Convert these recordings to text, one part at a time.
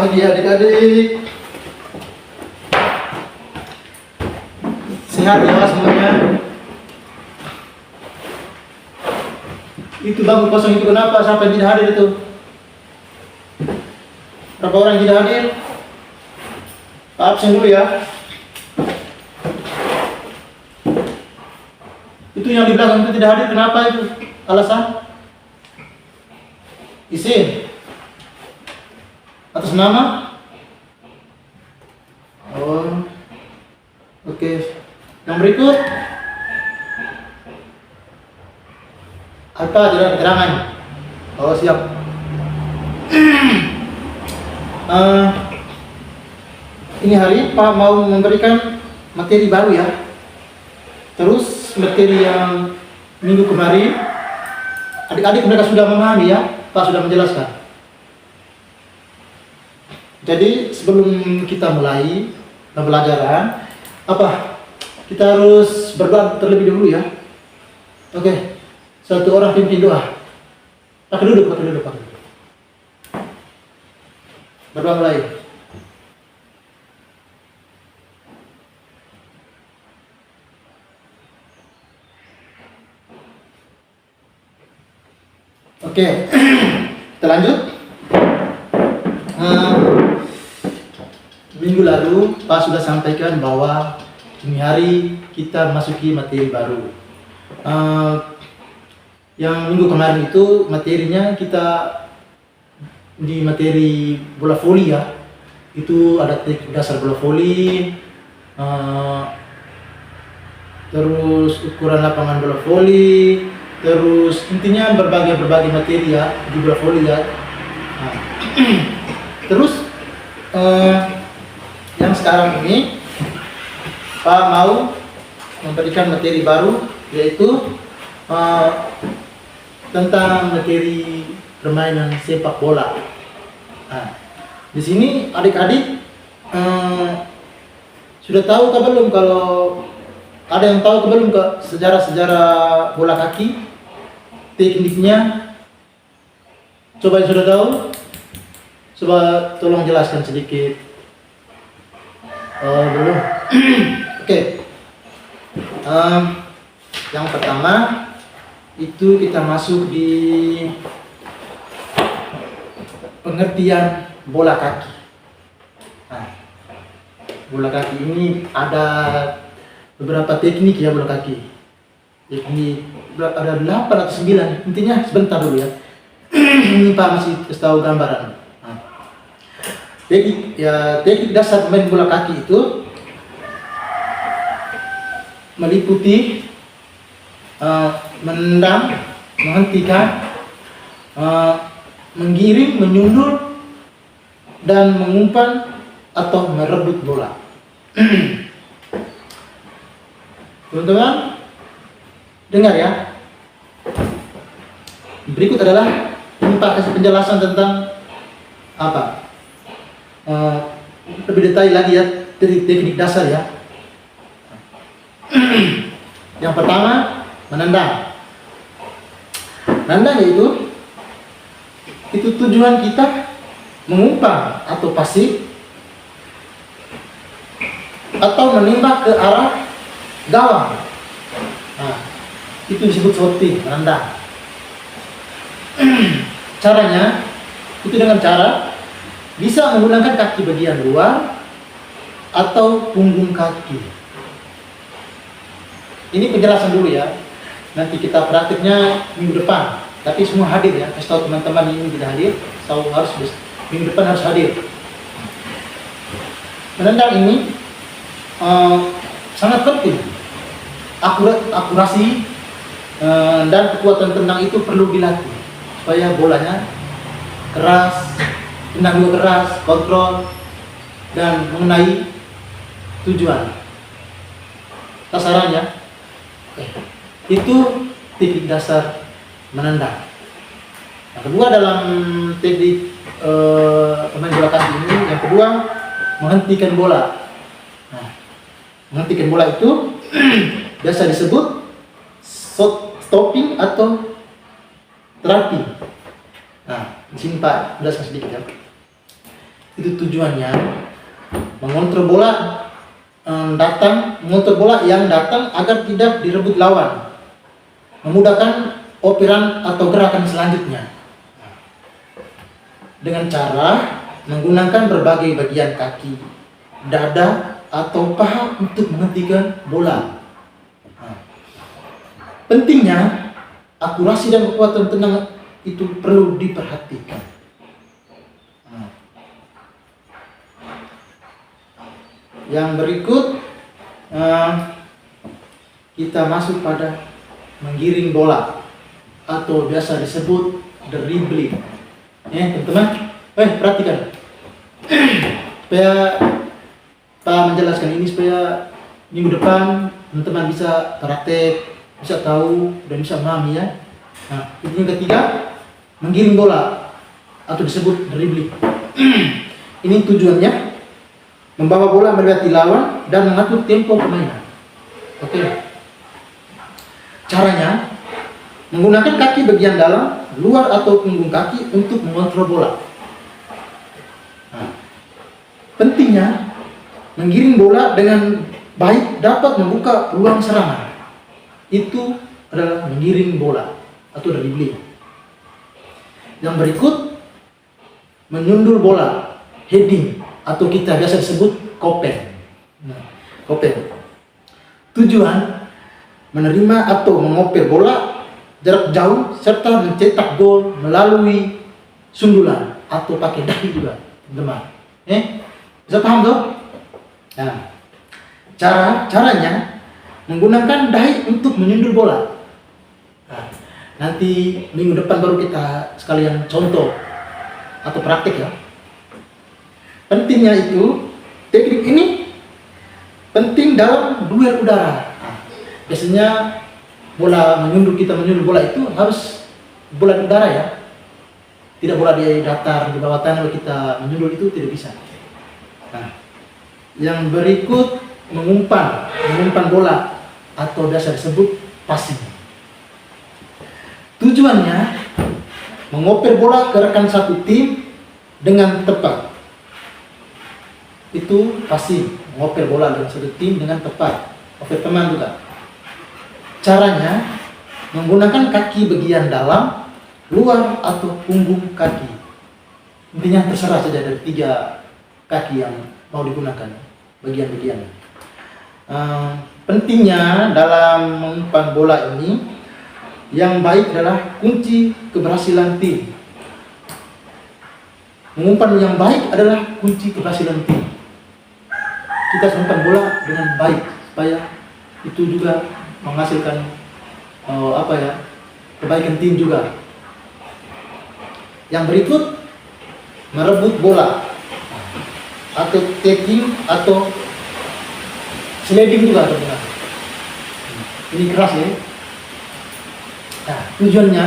pagi adik-adik. Sehat ya semuanya. Itu bangku kosong itu kenapa sampai tidak hadir itu? Berapa orang yang tidak hadir? Absen dulu ya. Itu yang di belakang itu tidak hadir kenapa itu? Alasan? Izin? Atas nama? Oh, oke. Yang berikut apa jalan keterangan? Oh siap. Ini hari Pak mau memberikan materi baru ya. Terus materi yang minggu kemarin adik-adik mereka sudah memahami ya. Pak sudah menjelaskan. Jadi sebelum kita mulai pembelajaran, kita harus berdoa terlebih dahulu ya. Oke, satu orang pimpin doa. Pakai duduk. Berdoa mulai. Oke, kita lanjut. Minggu lalu Pak sudah sampaikan bahwa ini hari kita masuki materi baru. Yang minggu kemarin itu materinya kita di materi bola voli ya. Itu ada teknik dasar bola voli, terus ukuran lapangan bola voli, terus intinya berbagai materi ya di bola voli ya. Terus yang sekarang ini Pak mau memberikan materi baru yaitu tentang materi permainan sepak bola. Di sini adik-adik sudah tahu kah belum kalau ada yang tahu kah belum ke sejarah bola kaki, tekniknya? Coba yang sudah tahu, coba tolong jelaskan sedikit. Belum. Oke. Yang pertama itu kita masuk di pengertian bola kaki. Bola kaki ini ada beberapa teknik ya bola kaki. Teknik ada 8 atau 9. Intinya sebentar dulu ya. Ini Pak masih kasih tahu gambaran. Teknik dasar main bola kaki itu meliputi menendang, menghentikan, menggiring, menyundul, dan mengumpan atau merebut bola. Teman-teman, dengar ya. Berikut adalah Pak kasih penjelasan tentang lebih detail lagi ya teknik dasar ya. Yang pertama menendang. Menendang itu tujuan kita mengumpan atau pasif atau menembak ke arah gawang. Itu disebut shooting, menendang. Caranya itu dengan cara bisa menggunakan kaki bagian luar atau punggung kaki. Ini penjelasan dulu ya. Nanti kita praktiknya minggu depan. Tapi semua hadir ya. Kasih tahu teman-teman ini tidak hadir, harus minggu depan harus hadir. Menendang ini sangat penting. Akurasi dan kekuatan tendang itu perlu dilatih supaya bolanya keras, tendang juga keras, kontrol, dan mengenai tujuan sasarannya. Itu teknik dasar menendang. Yang kedua dalam teknik pemain bola kaki ini, yang kedua menghentikan bola. Menghentikan bola itu biasa disebut stopping atau trapping. Di sini Pak jelaskan sedikit ya. Itu tujuannya mengontrol bola mengontrol bola yang datang agar tidak direbut lawan, memudahkan operan atau gerakan selanjutnya dengan cara menggunakan berbagai bagian kaki, dada, atau paha untuk menghentikan bola. Pentingnya akurasi dan kekuatan tendangan itu perlu diperhatikan. Yang berikut kita masuk pada menggiring bola atau biasa disebut dribbling. Ya, teman-teman, perhatikan. Supaya Pak menjelaskan ini supaya minggu depan teman-teman bisa praktek, bisa tahu dan bisa memahami ya. Nah, yang ketiga, menggiring bola atau disebut dribbling. Ini tujuannya membawa bola mendekati lawan dan mengatur tempo permainan. Oke. Caranya menggunakan kaki bagian dalam, luar atau punggung kaki untuk mengontrol bola. Nah, pentingnya menggiring bola dengan baik dapat membuka peluang serangan. Itu adalah menggiring bola atau dribbling. Yang berikut menyundul bola, heading atau kita biasa disebut kopeng. Kopeng. Tujuan menerima atau mengoper bola jarak jauh serta mencetak gol melalui sundulan atau pakai dahi juga, teman-teman. Bisa paham toh? Nah, caranya menggunakan dahi untuk menyundul bola. Nah, nanti minggu depan baru kita sekalian contoh atau praktik ya. Pentingnya itu, teknik ini penting dalam duel udara. Nah, biasanya kita menyundul bola itu harus bola di udara ya. Tidak bola di datar, di bawah tanah kalau kita menyundul itu tidak bisa. Nah, yang berikut mengumpan bola atau biasa disebut passing. Tujuannya mengoper bola ke rekan satu tim dengan tepat. Itu passing, mengoper bola dengan satu tim dengan tepat. Oper teman juga. Caranya menggunakan kaki bagian dalam, luar atau punggung kaki. Intinya terserah saja dari 3 kaki yang mau digunakan bagian-bagian. Pentingnya dalam mengumpan bola ini yang baik adalah kunci keberhasilan tim. Mengumpan yang baik adalah kunci keberhasilan tim. Kita umpan bola dengan baik supaya itu juga menghasilkan kebaikan tim juga. Yang berikut merebut bola atau tackling atau sliding juga teman-teman. Ini keras ya. Nah, tujuannya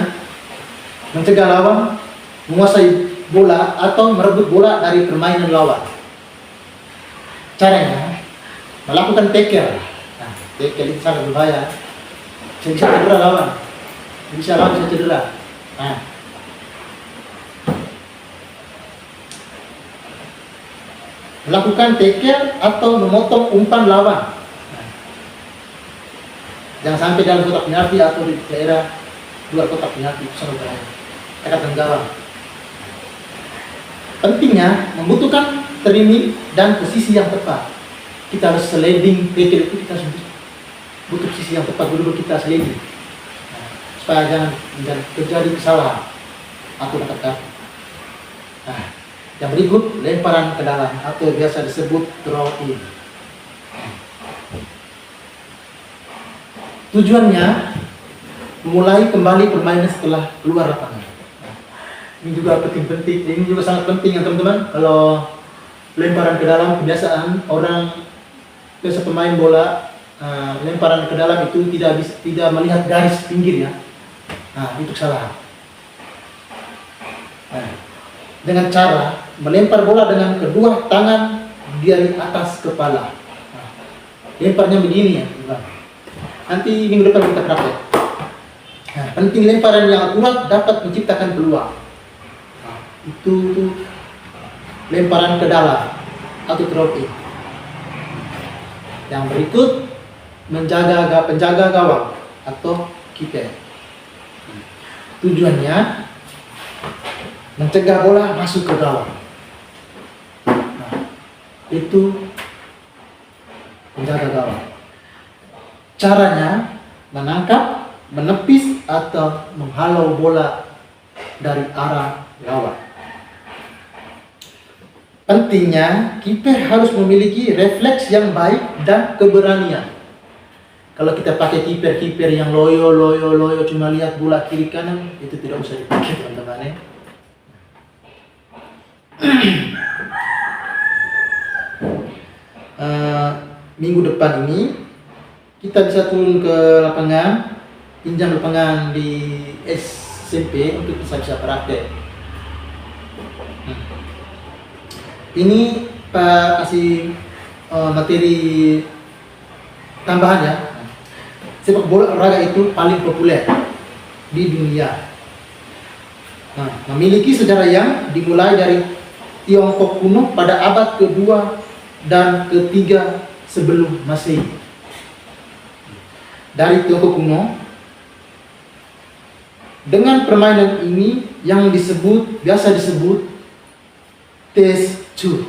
mencegah lawan menguasai bola atau merebut bola dari permainan lawan. Caranya melakukan tackle. Nah, tackle itu sangat berbahaya. Bisa cedera lawan. Bisa cedera. Nah, melakukan tackle atau memotong umpan lawan. Nah, jangan sampai dalam kotak penalti atau di daerah luar kotak penalti, itu sangat berbahaya. Tekatan gawang. Pentingnya membutuhkan timing dan posisi yang tepat. Kita harus sliding, tackle itu kita butuh posisi yang tepat dulu kita sliding. Nah, supaya jangan terjadi kesalahan atau dekat. Nah, yang berikut lemparan ke dalam atau biasa disebut throw in. Tujuannya mulai kembali permainan setelah keluar lapangan. Ini juga penting-penting. Ini juga sangat penting ya teman-teman. Kalau lemparan ke dalam, kebiasaan orang biasa pemain bola lemparan ke dalam itu tidak melihat garis pinggir ya. Nah, itu kesalahan. Nah, dengan cara melempar bola dengan kedua tangan dari atas kepala. Nah, lemparnya begini ya teman-teman. Nanti minggu depan kita praktek. Nah, penting lemparan yang akurat dapat menciptakan peluang. Nah, itu lemparan ke dalam atau throw in. Yang berikut penjaga gawang atau kiper. Tujuannya mencegah bola masuk ke gawang. Nah, itu penjaga gawang. Caranya menangkap, menepis atau menghalau bola dari arah lawan. Pentingnya, kiper harus memiliki refleks yang baik dan keberanian. Kalau kita pakai kiper yang loyo cuma lihat bola kiri kanan, itu tidak usah dipakai teman-teman ya. Minggu depan ini kita bisa turun ke lapangan, pinjam lapangan di SMP untuk bisa praktek. Ini Pak kasih materi tambahan ya. Sepak bola olahraga itu paling populer di dunia. Nah, memiliki sejarah yang dimulai dari Tiongkok kuno pada abad kedua dan ketiga sebelum Masehi. Dari Tiongkok kuno, dengan permainan ini yang biasa disebut Testu.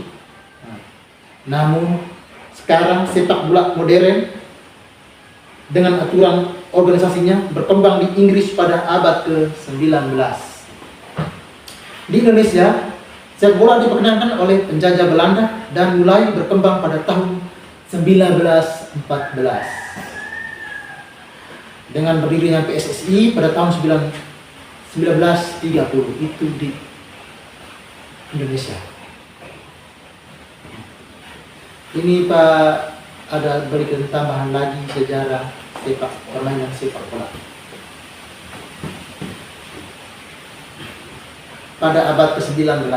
Namun sekarang sepak bola modern dengan aturan organisasinya berkembang di Inggris pada abad ke-19. Di Indonesia, sepak bola diperkenalkan oleh penjajah Belanda dan mulai berkembang pada tahun 1914. Dengan berdirinya PSSI pada tahun 1930 itu di Indonesia. Ini Pak ada berikan tambahan lagi sejarah permainan sepak bola. Pada abad ke-19,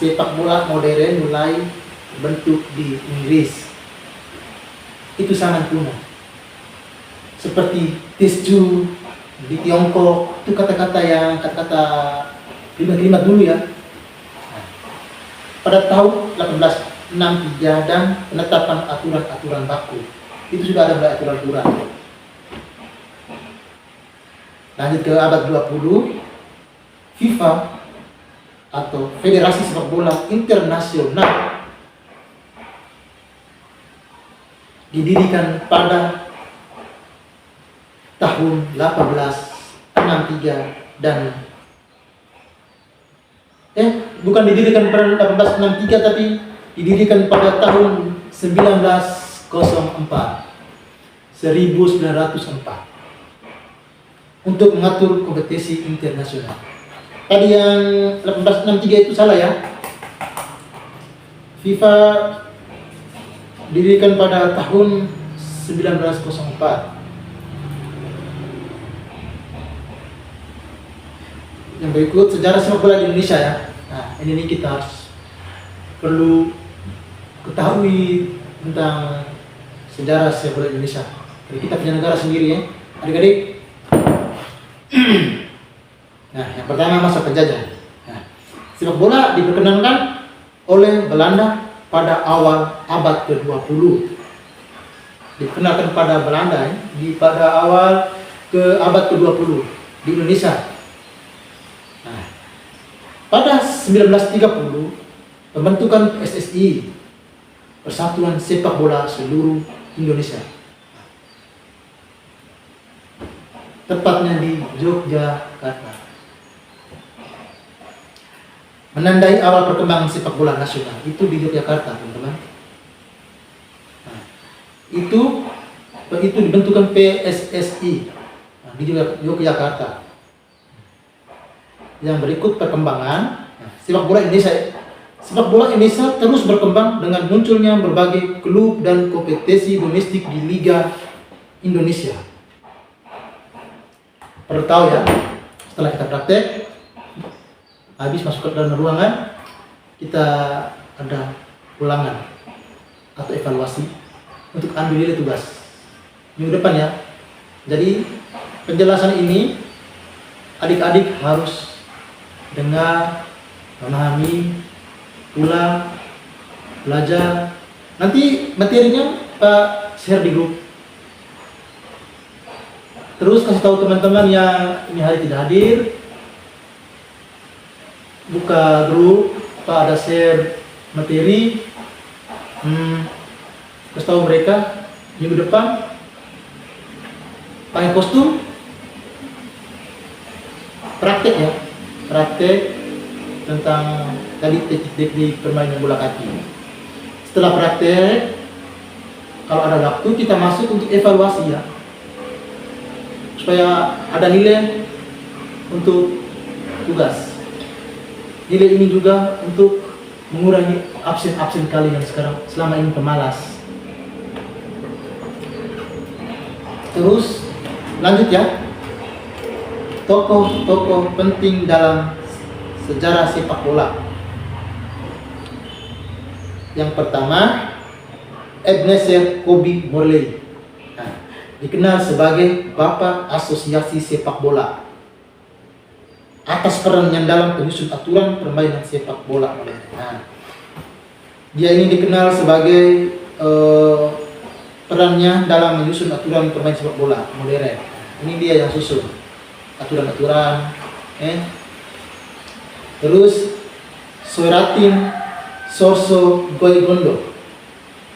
sepak bola modern mulai bentuk di Inggris. Itu sangat kuno. Seperti Testu di Tiongkok, itu kata-kata kalimat dulu ya. Pada tahun 1863 dan penetapan aturan-aturan baku. Itu sudah ada aturan-aturan. Lanjut ke abad 20, FIFA atau Federasi Sepak Bola Internasional didirikan pada tahun 1863 dan bukan didirikan pada 1863 tapi didirikan pada tahun 1904 untuk mengatur kompetisi internasional. Tadi yang 1863 itu salah ya. FIFA didirikan pada tahun 1904. Yang berikut sejarah sepak bola di Indonesia ya. Nah, ini kita harus perlu ketahui tentang sejarah sepak bola Indonesia. Jadi kita punya negara sendiri ya, adik-adik. Nah, yang pertama masa penjajah. Nah, sepak bola diperkenalkan oleh Belanda pada awal abad ke-20. Dikenalkan pada Belanda pada awal abad ke-20 di Indonesia. Nah, pada 1930 pembentukan PSSI, Persatuan Sepak Bola Seluruh Indonesia. Tepatnya di Yogyakarta. Menandai awal perkembangan sepak bola nasional itu di Yogyakarta, teman-teman. Nah, itu dibentukkan PSSI di Yogyakarta. Yang berikut perkembangan sepak bola Indonesia. Sepak bola Indonesia terus berkembang dengan munculnya berbagai klub dan kompetisi domestik di Liga Indonesia. Perlu tahu ya, setelah kita praktek, habis masuk ke dalam ruangan, kita ada ulangan atau evaluasi untuk ambil nilai tugas minggu depan ya. Jadi penjelasan ini adik-adik harus dengar, memahami, ulang, belajar. Nanti materinya Pak share di grup. Terus kasih tahu teman-teman yang ini hari tidak hadir, buka grup, Pak ada share materi. Kasih tahu mereka minggu depan pakai kostum, praktek ya, praktek tentang tadi teknik permainan bola kaki. Setelah praktek, kalau ada waktu kita masuk untuk evaluasi ya, supaya ada nilai untuk tugas. Nilai ini juga untuk mengurangi absen kalian sekarang selama ini pemalas. Terus lanjut ya, tokoh-tokoh penting dalam sejarah sepak bola. Yang pertama, Ebenezer Kobe Morley, dikenal sebagai Bapak Asosiasi Sepak Bola, atas perannya dalam penyusun aturan permainan sepak bola modern. Dia ini dikenal sebagai perannya dalam menyusun aturan permainan sepak bola modern. Ini dia yang susun aturan-aturan. Terus Soeratin Sorso Goigondo,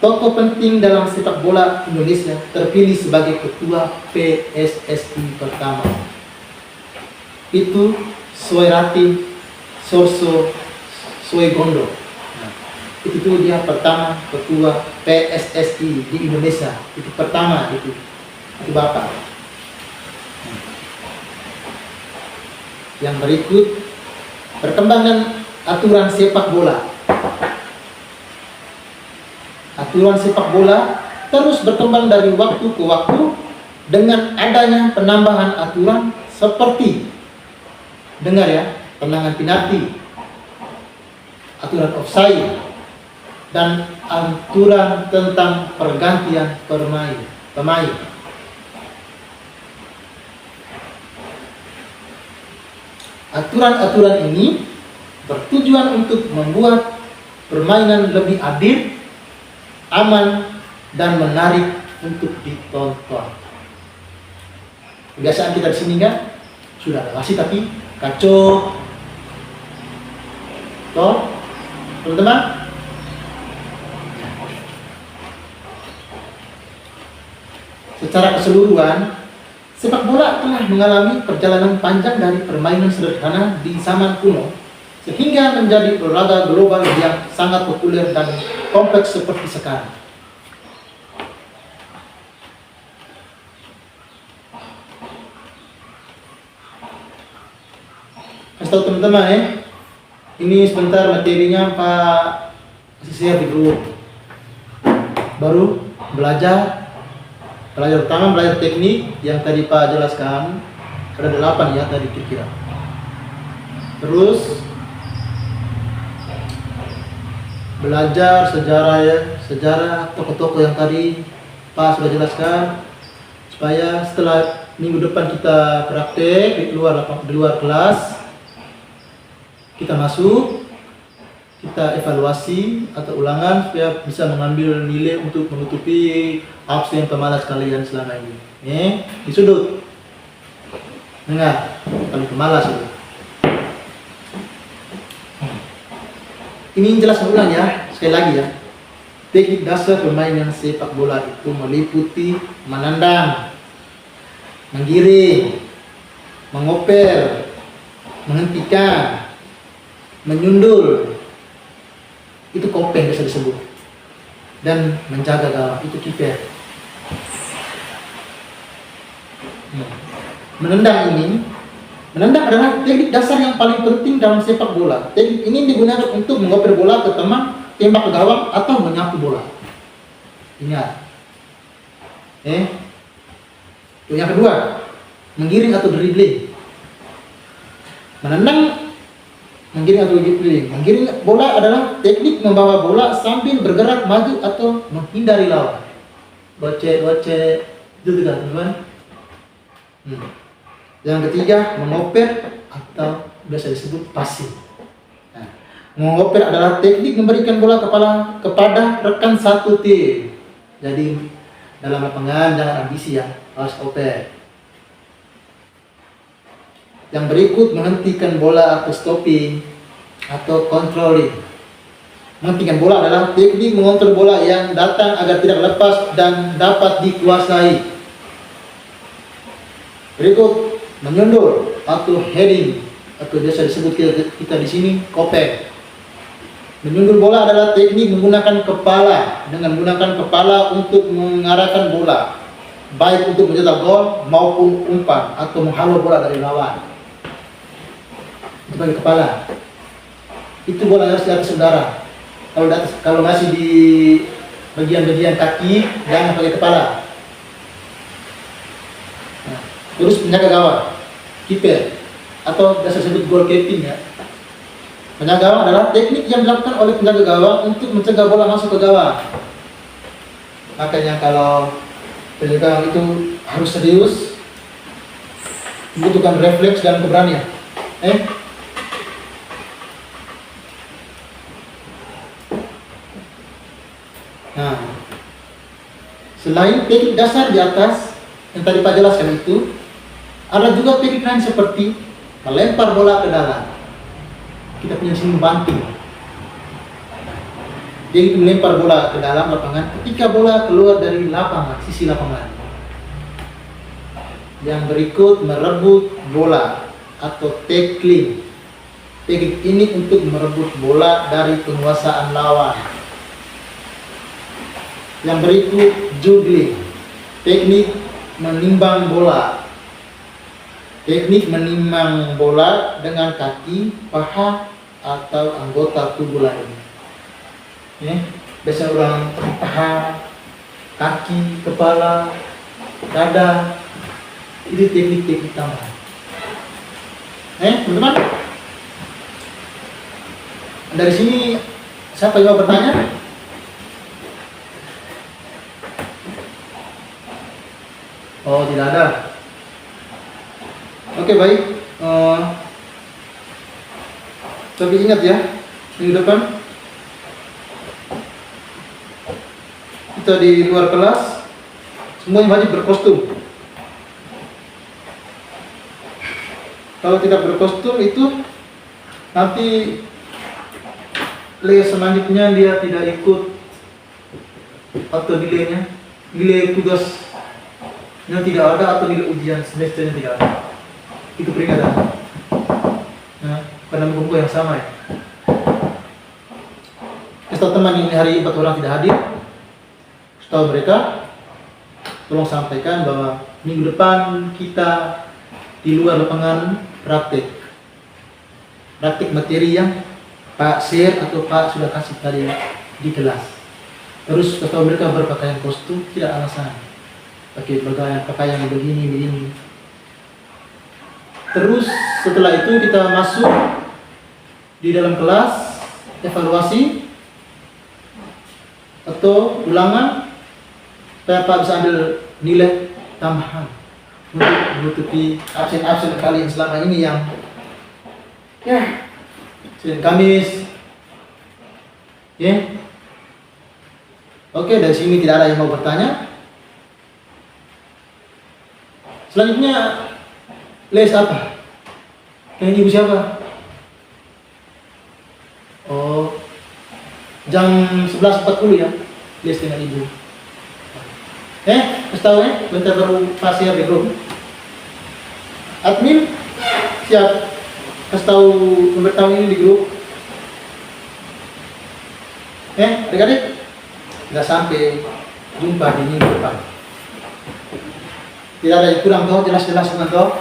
tokoh penting dalam sepak bola Indonesia, terpilih sebagai ketua PSSI pertama. Itu Soeratin Sorso Goigondo. Itu dia pertama ketua PSSI di Indonesia. Itu pertama itu Bapak. Yang berikut, perkembangan aturan sepak bola. Aturan sepak bola terus berkembang dari waktu ke waktu dengan adanya penambahan aturan seperti, dengar ya, tendangan penalti, aturan offside, dan aturan tentang pergantian pemain. Aturan-aturan ini bertujuan untuk membuat permainan lebih adil, aman, dan menarik untuk ditonton. Kebiasaan kita di sini kan sudah ada wasit tapi kacau, toh, teman-teman. Secara keseluruhan, sepak bola telah mengalami perjalanan panjang dari permainan sederhana di zaman kuno sehingga menjadi olahraga global yang sangat populer dan kompleks seperti sekarang. Kasih tahu teman-teman ya, ini sebentar materinya Pak share di grup. Baru belajar pertama, belajar teknik yang tadi Pak jelaskan, ada 8 ya tadi kira-kira. Terus belajar sejarah ya, sejarah tokoh-tokoh yang tadi Pak sudah jelaskan, supaya setelah minggu depan kita praktek di luar kelas, kita masuk, kita evaluasi atau ulangan supaya bisa mengambil nilai untuk menutupi absen pemalas kalian selama ini. Di sudut. Dengar, kalau pemalas itu. Ini jelas ulang ya, sekali lagi ya. Teknik dasar permainan sepak bola itu meliputi menendang, menggiring, mengoper, menghentikan, menyundul, itu kopeng bisa disebut, dan menjaga gawang, itu kiper. Menendang adalah teknik dasar yang paling penting dalam sepak bola. Teknik ini digunakan untuk mengoper bola ke teman, tembak ke gawang, atau menyapu bola. Ingat. Yang kedua, menggiring atau dribbling. Menggiring atau dribbling. Menggiring bola adalah teknik membawa bola sambil bergerak maju atau menghindari lawan. Bocek, itu juga teman-teman. Yang ketiga, mengoper atau biasa disebut passing. Mengoper adalah teknik memberikan bola kepada rekan satu tim. Jadi dalam lapangan jangan ambisi ya, harus oper. Yang berikut menghentikan bola atau stopping atau controlling. Menghentikan bola adalah teknik mengontrol bola yang datang agar tidak lepas dan dapat dikuasai. Berikut menyundul atau heading atau biasa disebut kita di sini kopek. Menyundul bola adalah teknik menggunakan kepala dengan menggunakan kepala untuk mengarahkan bola, baik untuk mencetak gol maupun umpan atau menghalau bola dari lawan. Itu pakai kepala. Itu bola harus di atas udara. Kalau masih di bagian-bagian kaki, jangan pakai kepala. Nah, terus penjaga gawang, kiper atau biasa disebut goalkeeping ya. Penjaga gawang adalah teknik yang dilakukan oleh penjaga gawang untuk mencegah bola masuk ke gawang. Makanya kalau penjaga gawang itu harus serius, membutuhkan refleks dan keberanian. Nah, selain teknik dasar di atas yang tadi Pak jelaskan itu, ada juga teknik lain seperti melempar bola ke dalam. Kita punya sini banting. Jadi melempar bola ke dalam lapangan ketika bola keluar dari lapangan, sisi lapangan. Yang berikut merebut bola atau tackling. Teknik ini untuk merebut bola dari penguasaan lawan. Yang berikut juggling, teknik menimbang bola. Teknik menimbang bola dengan kaki, paha, atau anggota tubuh lain. Biasa orang paha, kaki, kepala, dada. Ini teknik-teknik tambahan. Teman-teman, dari sini siapa yang mau bertanya? Oh, tidak ada. Oke, baik. Tapi ingat ya, minggu depan kita di luar kelas semuanya wajib berkostum. Kalau tidak berkostum itu nanti les selanjutnya dia tidak ikut atau nilai tugas yang tidak ada atau nilai ujian semesternya tidak ada. Itu peringatan. Nah, karena buku yang sama ya. Setelah teman ini hari 4 orang tidak hadir, setelah mereka tolong sampaikan bahwa minggu depan kita di luar lapangan praktik materi yang Pak share atau Pak sudah kasih tadi di kelas. Terus setelah mereka berpakaian kostum tidak alasan. Pakai pakaian begini. Terus setelah itu kita masuk di dalam kelas evaluasi atau ulangan supaya Pak bisa ambil nilai tambahan untuk menutupi absen kalian selama ini yang Senin Kamis. Oke, dari sini tidak ada yang mau bertanya. Selanjutnya les apa? Yang ibu siapa? Oh, jam 11.40 ya, les dengan ibu. Kasih tahu bentar baru share di grup. Admin siap kasih tahu pemberitahuan ini di grup. Adik-adik, tidak sampai jumpa di minggu depan. Tidak ada yang kurang toh, jelas-jelas dengan toh.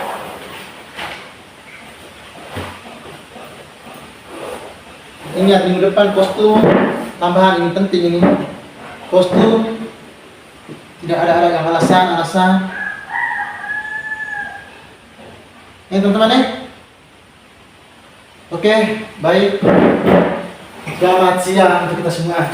Ingat minggu depan kostum tambahan ini penting ini. Kostum tidak ada yang alasan. Teman-teman Oke, baik. Selamat siang untuk kita semua.